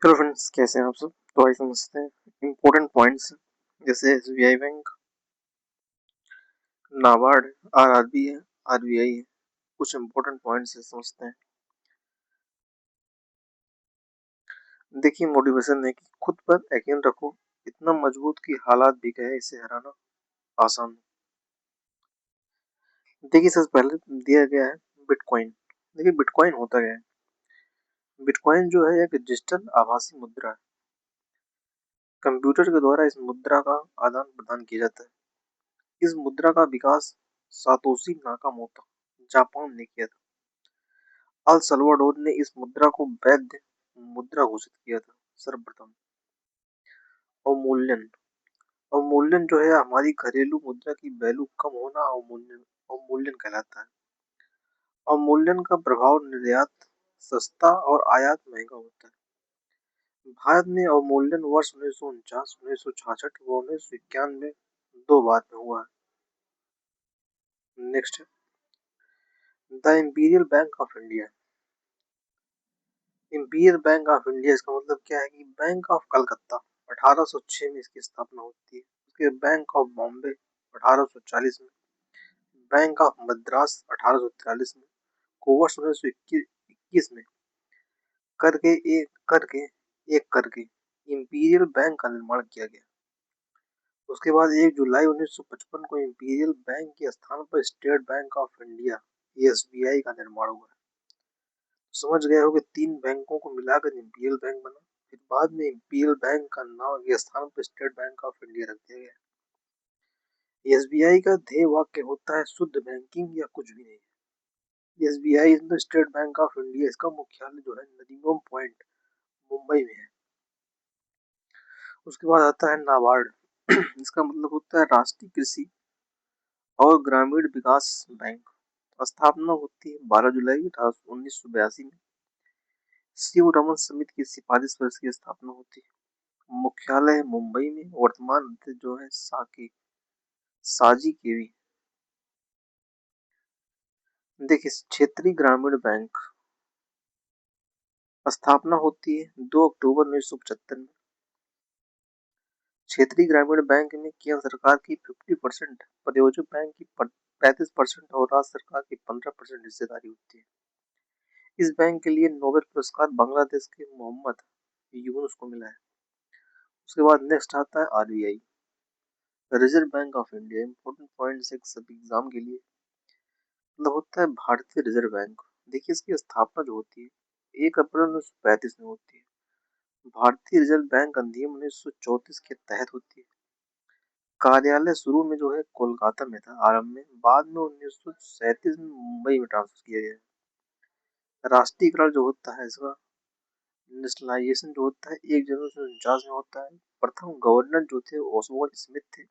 Hello friends, कैसे हैं आप सब। तो आइए समझते हैं इम्पोर्टेंट पॉइंट्स जैसे एसबीआई बैंक, नाबार्ड, आरआरबी है, आरबीआई है। कुछ इम्पोर्टेंट पॉइंट्स है, समझते हैं। देखिए, मोटिवेशन है कि खुद पर यकीन रखो, इतना मजबूत कि हालात भी कहे इसे हराना आसान है। देखिए, सबसे पहले दिया गया है बिटकॉइन। देखिए, बिटकॉइन होता क्या है। बिटकॉइन जो है एक डिजिटल आभासी मुद्रा है। कंप्यूटर के द्वारा इस मुद्रा का आदान प्रदान किया जाता है। इस मुद्रा का विकास सातोशी नाकामोटो जापान ने किया था। अल सल्वाडोर ने इस मुद्रा को वैध मुद्रा घोषित किया था सर्वप्रथम। अवमूल्यन। अवमूल्यन जो है हमारी घरेलू मुद्रा की वैल्यू कम होना अवमूल्यन अवमूल्यन कहलाता है। अवमूल्यन का प्रभाव निर्यात सस्ता और आयात महंगा होता है। भारत में अवमूल्यन वर्ष 1949, 1966 व 1991 दो बार में हुआ है। Next, the imperial bank of India. Imperial bank of India, इसका मतलब क्या है कि बैंक ऑफ कलकत्ता 1806 में इसकी स्थापना होती है। उसके बैंक ऑफ बॉम्बे 1840 में, बैंक ऑफ मद्रास 1843 में, को वर्ष 1921 में करके इंपीरियल बैंक का निर्माण किया गया। उसके बाद 1 जुलाई 1955 को इंपीरियल बैंक के स्थान पर state bank of India SBI का निर्माण हुआ। समझ गए हो कि तीन बैंकों को मिलाकर इंपीरियल बैंक बना। फिर बाद में इंपीरियल बैंक का नाम के स्थान पर स्टेट बैंक ऑफ इंडिया रख दिया गया। एसबीआई का ध्येय वाक्य होता है शुद्ध बैंकिंग या कुछ भी नहीं। SBI is the state bank of India. इसका मुख्यालय जो है नरीमन पॉइंट मुंबई में है। उसके बाद आता है नाबार्ड। इसका मतलब होता है राष्ट्रीय कृषि और ग्रामीण विकास बैंक। स्थापना होती है 12 जुलाई 1982 में। शिव रमन समिति की सिफारिश पर इसकी स्थापना होती है। मुख्यालय है मुंबई में। वर्तमान अध्यक्ष जो है साजी केवी। देखिए, क्षेत्रीय ग्रामीण बैंक स्थापना होती है 2 अक्टूबर 1975 में। क्षेत्रीय ग्रामीण बैंक में केंद्र सरकार की 50%, परियोजना बैंक की 35% और राज्य सरकार की 15% हिस्सेदारी होती है। इस बैंक के लिए नोबेल पुरस्कार बांग्लादेश के मोहम्मद यूनुस को मिला है। उसके बाद नेक्स्ट आता है RBI, reserve bank of India. Important points एक सब एग्जाम के लिए, मतलब होता है भारतीय रिजर्व बैंक। देखिए, इसकी स्थापना जो होती है 1 अप्रैल 1935 में होती है। भारतीय रिजर्व बैंक अधिनियम 1934 के तहत होती है। कार्यालय शुरू में जो है कोलकाता में था आरंभ में, बाद में 1937 में मुंबई में ट्रांसफर किया गया। राष्ट्रीयकरण जो होता है इसका, नेशनलाइजेशन जो होता है 1 जनवरी 1949 में होता है। प्रथम गवर्नर जो थे ओसवाल स्मिथ थे।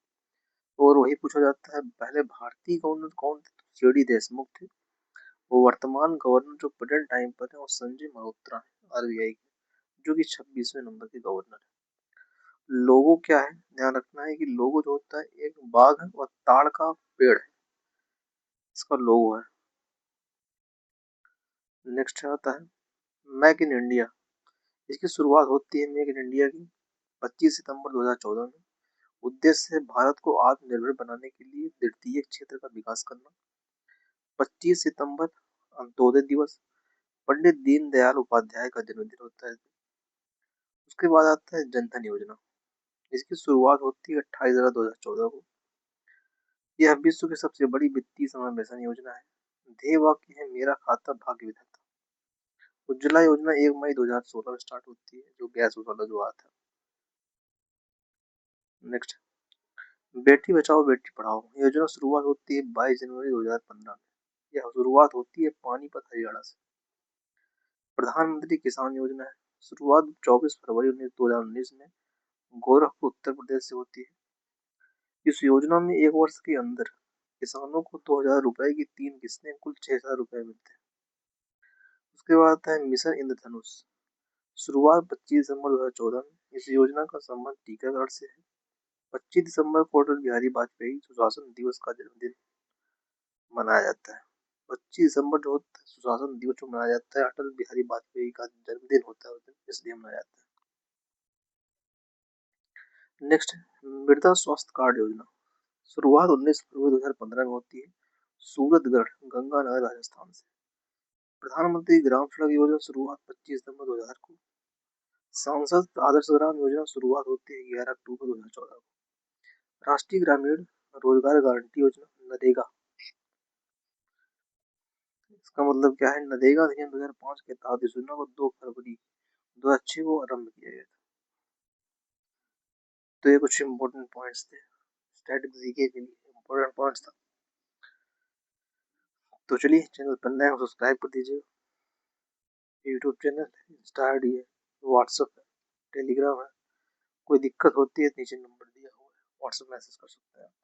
और वही पूछा जाता है पहले भारतीय गवर्नर कौन थे, तो सीडी देशमुख थे। वो वर्तमान गवर्नर जो प्रेजेंट टाइम पर है वो संजय मल्होत्रा है आरबीआई के, जो कि 26वें नंबर के गवर्नर है। लोगो क्या है, ध्यान रखना है कि लोगो जो होता है एक बाघ और ताड़ का पेड़ है, इसका लोगो है। नेक्स्ट आता है मेक इन इंडिया। इसकी शुरुआत होती है मेक इन इंडिया की 25 सितंबर 2014 में। उद्देश्य है भारत को आत्मनिर्भर बनाने के लिए तृतीय क्षेत्र का विकास करना। 25 सितंबर अंत्योदय दिवस, पंडित दीनदयाल उपाध्याय का जन्मदिन होता है। उसके बाद आता है जनधन योजना। इसकी शुरुआत होती है 28 जुलाई 2014 को। यह विश्व की सबसे बड़ी वित्तीय समावेशन योजना है। ध्येय वाक्य है मेरा खाता भाग्य विधाता। उज्ज्वला योजना 1 मई 2016 में स्टार्ट होती है, जो गैस वाला जो आता है। नेक्स्ट, बेटी बचाओ बेटी पढ़ाओ योजना शुरुआत होती है 22 जनवरी 2015 में। यह शुरुआत होती है पानीपत हरियाणा से। प्रधानमंत्री किसान योजना है, शुरुआत 24 फरवरी 2019 में गोरखपुर उत्तर प्रदेश से होती है। इस योजना में 1 वर्ष के अंदर किसानों को 2000 रुपए की 3 किस्तें कुल 6000 रुपए मिलते हैं। उसके बाद आता है मिशन इंद्रधनुष। शुरुआत 25 दिसंबर 2014 में। इस योजना का संबंध टीकाकरण से है। 25 दिसंबर को अटल बिहारी वाजपेयी सुशासन दिवस का जन्मदिन मनाया जाता है। 25 दिसंबर जो होता है सुशासन दिवस जो मनाया जाता है, अटल बिहारी वाजपेयी का जन्मदिन होता है उस दिन, इसलिए मनाया जाता है। नेक्स्ट, मृदा स्वास्थ्य कार्ड योजना। शुरुआत 19 फरवरी 2015 में होती है, सूरतगढ़, गंगानगर, राजस्थान से। प्रधानमंत्री ग्राम सड़क योजना शुरुआत 25 दिसंबर 2000 को। सांसद आदर्श ग्राम योजना शुरुआत होती है 11 अक्टूबर 2014 को। राष्ट्रीय ग्रामीण रोजगार गारंटी योजना, नरेगा। इसका मतलब क्या है? नरेगा अधिनियम 2005 के तहत इस योजना को 2 फरवरी 2006 को आरंभ किया गया था। तो ये कुछ इंपॉर्टेंट पॉइंट्स थे, स्टैटिक जीके के लिए इंपॉर्टेंट पॉइंट्स था। तो चलिए, चैनल पर नए हो सब्सक्राइब कर दीजिए। यूट्यूब चैनल, इंस्टा आईडी है, व्हाट्सअप है, टेलीग्राम है। कोई दिक्कत होती है नीचे नंबर दिया हुआ है, व्हाट्सअप मैसेज कर सकते हैं।